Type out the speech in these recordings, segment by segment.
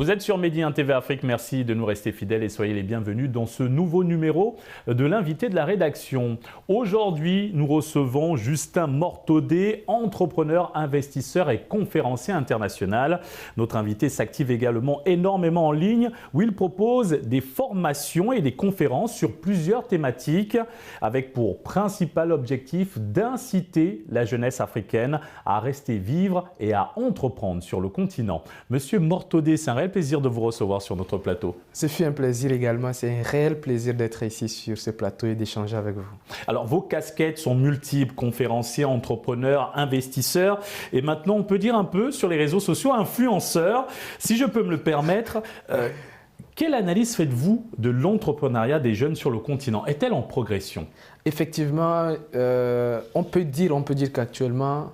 Vous êtes sur Medi 1 TV Afrique, merci de nous rester fidèles et soyez les bienvenus dans ce nouveau numéro de l'invité de la rédaction. Aujourd'hui, nous recevons Justin Mortodé, entrepreneur, investisseur et conférencier international. Notre invité s'active également énormément en ligne où il propose des formations et des conférences sur plusieurs thématiques avec pour principal objectif d'inciter la jeunesse africaine à rester vivre et à entreprendre sur le continent. Monsieur Mortodé, c'est un réel plaisir de vous recevoir sur notre plateau. Ce fut un plaisir également, c'est un réel plaisir d'être ici sur ce plateau et d'échanger avec vous. Alors vos casquettes sont multiples, conférencier, entrepreneur, investisseur et maintenant on peut dire un peu sur les réseaux sociaux, influenceur. Si je peux me le permettre, quelle analyse faites-vous de l'entrepreneuriat des jeunes sur le continent? Est-elle en progression? Effectivement, on peut dire qu'actuellement,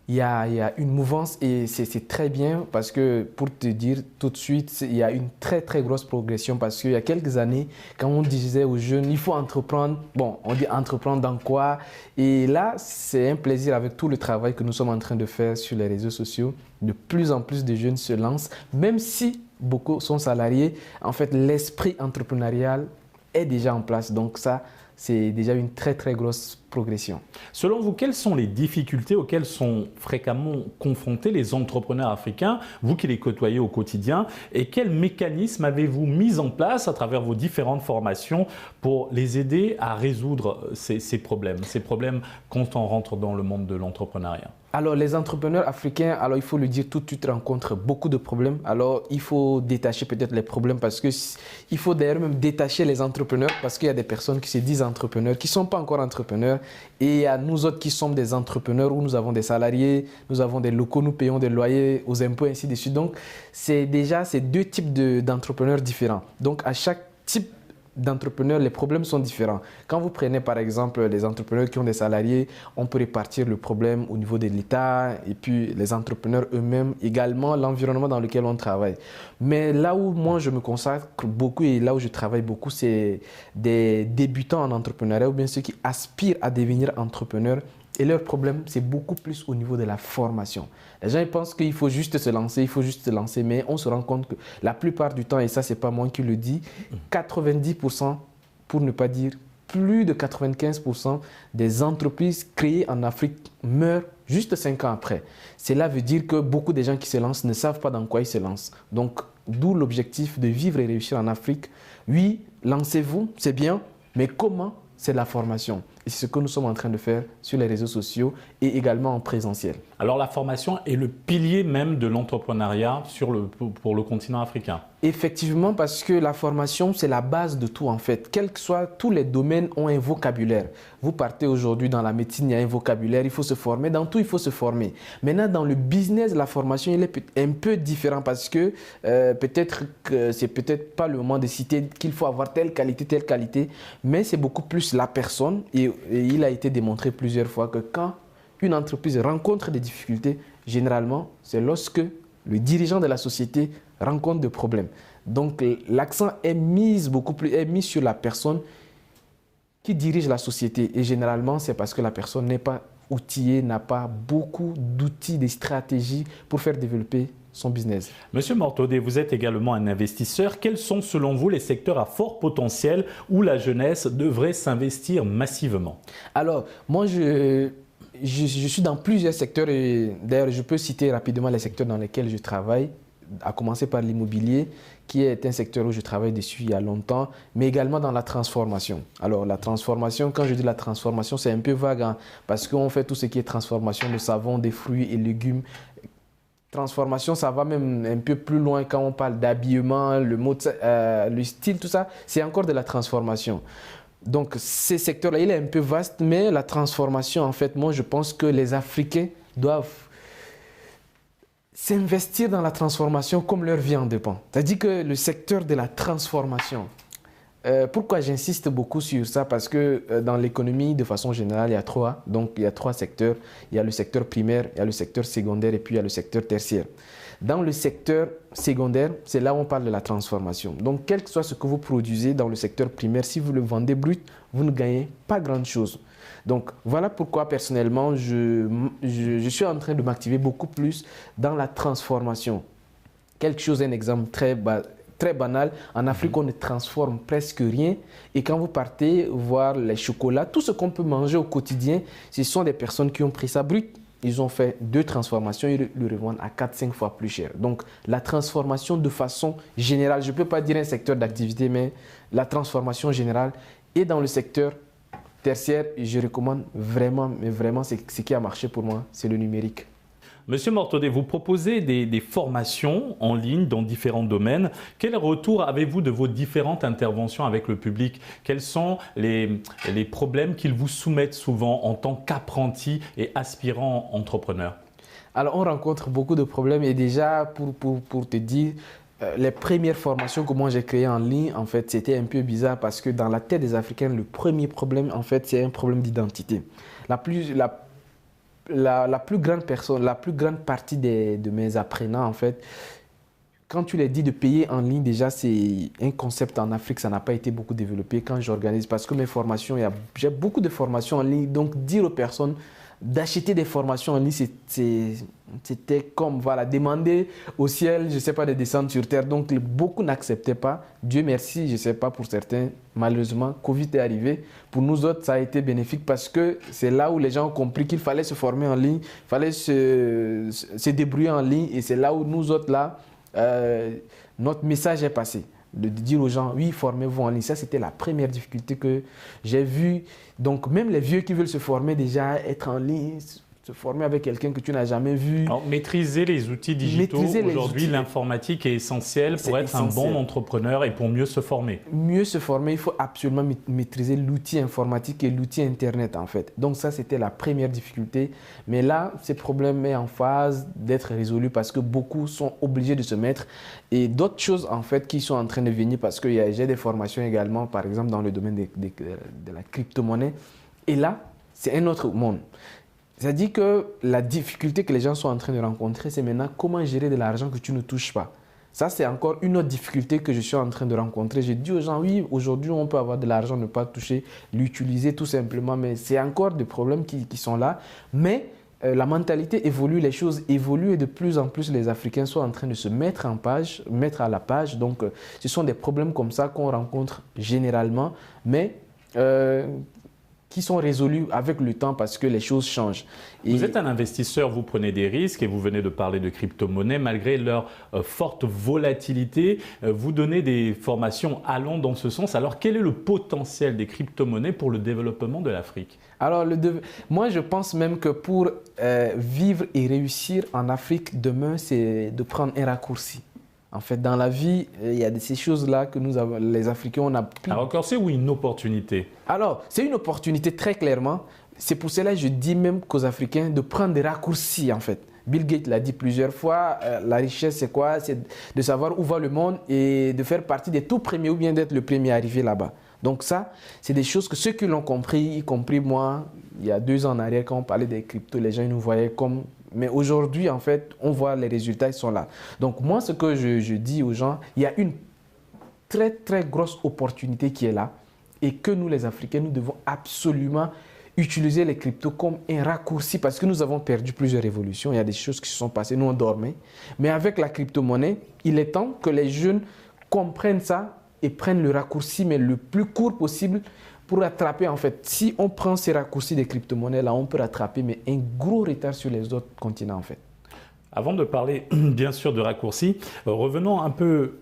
il y a une mouvance et c'est très bien parce que pour te dire tout de suite, il y a une très grosse progression parce qu'il y a quelques années, quand on disait aux jeunes, il faut entreprendre, bon, on dit entreprendre dans quoi? Et là, c'est un plaisir avec tout le travail que nous sommes en train de faire sur les réseaux sociaux. De plus en plus de jeunes se lancent, même si beaucoup sont salariés. En fait, l'esprit entrepreneurial est déjà en place. Donc ça, c'est déjà une très grosse progression. Selon vous, quelles sont les difficultés auxquelles sont fréquemment confrontés les entrepreneurs africains, vous qui les côtoyez au quotidien, et quels mécanismes avez-vous mis en place à travers vos différentes formations pour les aider à résoudre ces problèmes quand on rentre dans le monde de l'entrepreneuriat? Alors, les entrepreneurs africains, alors il faut le dire tout de suite, rencontrent beaucoup de problèmes. Alors, il faut détacher peut-être les problèmes parce qu'il faut d'ailleurs même détacher les entrepreneurs parce qu'il y a des personnes qui se disent entrepreneurs, qui ne sont pas encore entrepreneurs. Et il y a nous autres qui sommes des entrepreneurs où nous avons des salariés, nous avons des locaux, nous payons des loyers aux impôts, ainsi de suite. Donc, c'est déjà ces deux types d'entrepreneurs différents. Donc, à chaque type d'entrepreneurs, les problèmes sont différents. Quand vous prenez par exemple les entrepreneurs qui ont des salariés, on peut répartir le problème au niveau de l'État et puis les entrepreneurs eux-mêmes, également l'environnement dans lequel on travaille. Mais là où moi je me consacre beaucoup et là où je travaille beaucoup, c'est des débutants en entrepreneuriat ou bien ceux qui aspirent à devenir entrepreneurs. Et leur problème, c'est beaucoup plus au niveau de la formation. Les gens ils pensent qu'il faut juste se lancer, mais on se rend compte que la plupart du temps, et ça, ce n'est pas moi qui le dis, 90%, pour ne pas dire plus de 95% des entreprises créées en Afrique meurent juste 5 ans après. Cela veut dire que beaucoup de gens qui se lancent ne savent pas dans quoi ils se lancent. Donc, d'où l'objectif de vivre et réussir en Afrique. Oui, lancez-vous, c'est bien, mais comment? C'est la formation. Et c'est ce que nous sommes en train de faire sur les réseaux sociaux et également en présentiel. Alors la formation est le pilier même de l'entrepreneuriat pour le continent africain. Effectivement, parce que la formation, c'est la base de tout en fait. Quels que soient tous les domaines ont un vocabulaire. Vous partez aujourd'hui dans la médecine, il y a un vocabulaire, il faut se former. Dans tout, il faut se former. Maintenant, dans le business, la formation, il est un peu différent parce que peut-être que c'est peut-être pas le moment de citer qu'il faut avoir telle qualité, mais c'est beaucoup plus la personne et il a été démontré plusieurs fois que quand une entreprise rencontre des difficultés, généralement, c'est lorsque le dirigeant de la société rencontre des problèmes. Donc, l'accent est mis sur la personne qui dirige la société. Et généralement, c'est parce que la personne n'est pas outillée, n'a pas beaucoup d'outils, de stratégies pour faire développer son business. Monsieur Mortodé, vous êtes également un investisseur. Quels sont selon vous les secteurs à fort potentiel où la jeunesse devrait s'investir massivement? Alors, moi, je suis dans plusieurs secteurs et d'ailleurs, je peux citer rapidement les secteurs dans lesquels je travaille, à commencer par l'immobilier, qui est un secteur où je travaille dessus il y a longtemps, mais également dans la transformation. Alors, la transformation, quand je dis la transformation, c'est un peu vague, hein, parce qu'on fait tout ce qui est transformation de savon, des fruits et légumes. Transformation, ça va même un peu plus loin quand on parle d'habillement, le style, tout ça, c'est encore de la transformation. Donc, ce secteur-là, il est un peu vaste, mais la transformation, en fait, moi, je pense que les Africains doivent s'investir dans la transformation comme leur vie en dépend. C'est-à-dire que le secteur de la transformation, pourquoi j'insiste beaucoup sur ça? Parce que dans l'économie, de façon générale, il y a trois. Donc, il y a trois secteurs. Il y a le secteur primaire, il y a le secteur secondaire et puis il y a le secteur tertiaire. Dans le secteur secondaire, c'est là où on parle de la transformation. Donc, quel que soit ce que vous produisez dans le secteur primaire, si vous le vendez brut, vous ne gagnez pas grand-chose. Donc, voilà pourquoi personnellement, je suis en train de m'activer beaucoup plus dans la transformation. quelque chose, un exemple très banal. En Afrique, on ne transforme presque rien. Et quand vous partez voir les chocolats, tout ce qu'on peut manger au quotidien, ce sont des personnes qui ont pris ça brut. Ils ont fait 2 transformations, ils le revendent à 4-5 fois plus cher. Donc, la transformation de façon générale, je ne peux pas dire un secteur d'activité, mais la transformation générale. Et dans le secteur tertiaire, je recommande vraiment, mais vraiment, ce qui a marché pour moi, c'est le numérique. Monsieur Mortaudet, vous proposez des formations en ligne dans différents domaines. Quel retour avez-vous de vos différentes interventions avec le public? Quels sont les problèmes qu'ils vous soumettent souvent en tant qu'apprenti et aspirant entrepreneur? Alors, on rencontre beaucoup de problèmes et déjà, pour te dire, les premières formations que moi j'ai créées en ligne, en fait, c'était un peu bizarre parce que dans la tête des Africains, le premier problème, en fait, c'est un problème d'identité. La plus grande partie de mes apprenants, en fait, quand tu les dis de payer en ligne, déjà, c'est un concept en Afrique, ça n'a pas été beaucoup développé quand j'organise. Parce que mes formations, j'ai beaucoup de formations en ligne. Donc, dire aux personnes d'acheter des formations en ligne, c'était comme voilà, demander au ciel, je ne sais pas, de descendre sur terre. Donc, beaucoup n'acceptaient pas. Dieu merci, je ne sais pas pour certains, malheureusement, Covid est arrivé. Pour nous autres, ça a été bénéfique parce que c'est là où les gens ont compris qu'il fallait se former en ligne, il fallait se débrouiller en ligne. Et c'est là où nous autres, là, notre message est passé. De dire aux gens, oui, formez-vous en ligne. Ça, c'était la première difficulté que j'ai vue. Donc, même les vieux qui veulent se former déjà, être en ligne, se former avec quelqu'un que tu n'as jamais vu. Alors, maîtriser les outils digitaux. Aujourd'hui, l'informatique est essentielle pour être un bon entrepreneur et pour mieux se former. Mieux se former, il faut absolument maîtriser l'outil informatique et l'outil Internet, en fait. Donc, ça, c'était la première difficulté. Mais là, ce problème est en phase d'être résolu parce que beaucoup sont obligés de se mettre. Et d'autres choses, en fait, qui sont en train de venir parce que j'ai des formations également, par exemple, dans le domaine de la crypto-monnaie. Et là, c'est un autre monde. C'est-à-dire que la difficulté que les gens sont en train de rencontrer, c'est maintenant comment gérer de l'argent que tu ne touches pas. Ça, c'est encore une autre difficulté que je suis en train de rencontrer. Je dis aux gens, oui, aujourd'hui, on peut avoir de l'argent, ne pas toucher, l'utiliser tout simplement, mais c'est encore des problèmes qui sont là. Mais la mentalité évolue, les choses évoluent et de plus en plus, les Africains sont en train de se mettre à la page. Donc, ce sont des problèmes comme ça qu'on rencontre généralement, mais qui sont résolus avec le temps parce que les choses changent. Vous êtes un investisseur, vous prenez des risques et vous venez de parler de crypto-monnaies. Malgré leur forte volatilité, vous donnez des formations allant dans ce sens. Alors, quel est le potentiel des crypto-monnaies pour le développement de l'Afrique? Alors, moi, je pense même que pour vivre et réussir en Afrique demain, c'est de prendre un raccourci. En fait, dans la vie, il y a ces choses-là que nous, les Africains, on a pris. Un raccourci ou une opportunité? Alors, c'est une opportunité très clairement. C'est pour cela que je dis même qu'aux Africains de prendre des raccourcis, en fait. Bill Gates l'a dit plusieurs fois, la richesse, c'est quoi? C'est de savoir où va le monde et de faire partie des tout premiers ou bien d'être le premier arrivé là-bas. Donc ça, c'est des choses que ceux qui l'ont compris, y compris moi, il y a 2 ans en arrière, quand on parlait des cryptos, les gens ils nous voyaient comme... Mais aujourd'hui, en fait, on voit les résultats, ils sont là. Donc moi, ce que je dis aux gens, il y a une très, très grosse opportunité qui est là et que nous, les Africains, nous devons absolument utiliser les cryptos comme un raccourci parce que nous avons perdu plusieurs révolutions. Il y a des choses qui se sont passées, nous on dormait. Mais avec la crypto-monnaie, il est temps que les jeunes comprennent ça et prennent le raccourci, mais le plus court possible pour rattraper, en fait. Si on prend ces raccourcis des crypto-monnaies, là, on peut rattraper, mais un gros retard sur les autres continents, en fait. Avant de parler, bien sûr, de raccourcis, revenons un peu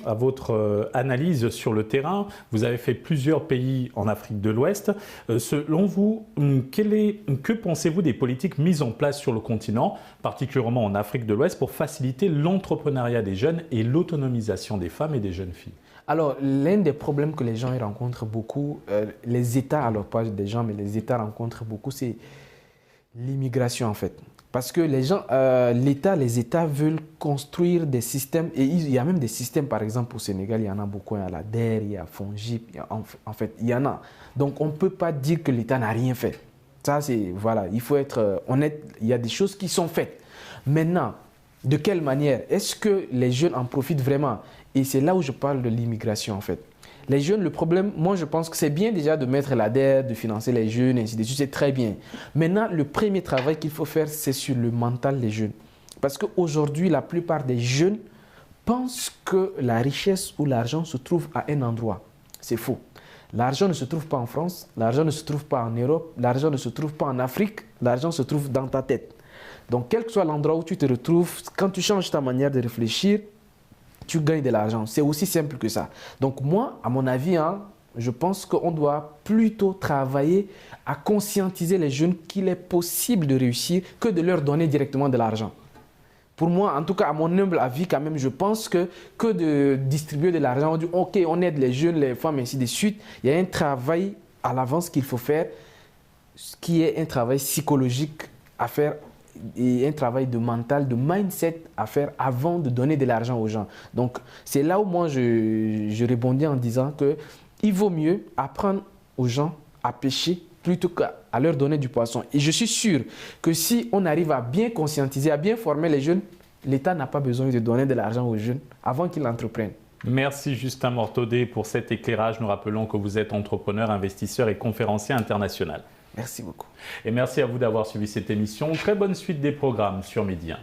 à votre analyse sur le terrain. Vous avez fait plusieurs pays en Afrique de l'Ouest. Selon vous, que pensez-vous des politiques mises en place sur le continent, particulièrement en Afrique de l'Ouest, pour faciliter l'entrepreneuriat des jeunes et l'autonomisation des femmes et des jeunes filles? Alors, l'un des problèmes que les gens rencontrent beaucoup, les États, alors pas des gens, mais les États rencontrent beaucoup, c'est l'immigration, en fait. Parce que les États veulent construire des systèmes, et il y a même des systèmes, par exemple au Sénégal, il y en a beaucoup, il y a la DER, il y a FONGIP, en fait, il y en a. Donc on ne peut pas dire que l'État n'a rien fait. Ça, c'est, voilà, il faut être honnête, il y a des choses qui sont faites. Maintenant, de quelle manière? Est-ce que les jeunes en profitent vraiment? Et c'est là où je parle de l'immigration, en fait. Les jeunes, le problème, moi je pense que c'est bien déjà de mettre la dette, de financer les jeunes, ainsi de suite, c'est très bien. Maintenant, le premier travail qu'il faut faire, c'est sur le mental des jeunes. Parce qu'aujourd'hui, la plupart des jeunes pensent que la richesse ou l'argent se trouve à un endroit. C'est faux. L'argent ne se trouve pas en France, l'argent ne se trouve pas en Europe, l'argent ne se trouve pas en Afrique, l'argent se trouve dans ta tête. Donc, quel que soit l'endroit où tu te retrouves, quand tu changes ta manière de réfléchir, tu gagnes de l'argent. C'est aussi simple que ça. Donc, moi, à mon avis, je pense qu'on doit plutôt travailler à conscientiser les jeunes qu'il est possible de réussir que de leur donner directement de l'argent. Pour moi, en tout cas, à mon humble avis, quand même, je pense que de distribuer de l'argent, on dit OK, on aide les jeunes, les femmes, ainsi de suite. Il y a un travail à l'avance qu'il faut faire, qui est un travail psychologique à faire et un travail de mental, de mindset à faire avant de donner de l'argent aux gens. Donc, c'est là où moi, je rebondis en disant qu'il vaut mieux apprendre aux gens à pêcher plutôt qu'à leur donner du poisson. Et je suis sûr que si on arrive à bien conscientiser, à bien former les jeunes, l'État n'a pas besoin de donner de l'argent aux jeunes avant qu'ils l'entreprennent. Merci Justin Mortaudet pour cet éclairage. Nous rappelons que vous êtes entrepreneur, investisseur et conférencier international. Merci beaucoup. Et merci à vous d'avoir suivi cette émission. Très bonne suite des programmes sur Média.